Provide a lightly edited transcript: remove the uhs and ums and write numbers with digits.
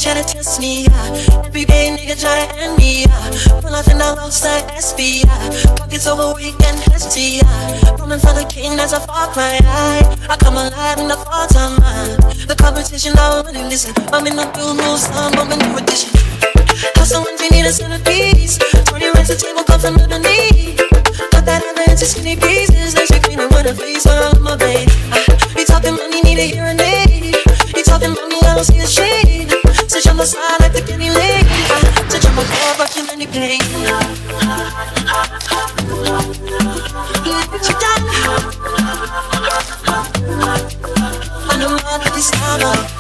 try to test me, yeah. Every day nigga try to end me, yeah. Pull off in the outside SB, yeah. Pockets over weekend ST, yeah. Running for the king, that's a far cry, I come alive in the fall time, the competition, I don't really listen. I'm in the blue moves, I'm bumping new edition. Hustle when you need a centerpiece. 20 rents a table comes underneath. Got that evidence in skinny pieces. Like she cleaning with her face all on my vein. You talking money, need a hearing aid. You talking money, I don't see a shade. Switch on the side like the Kenny Lake. Switch on my car, but you let me play. She done. I know I'm this time.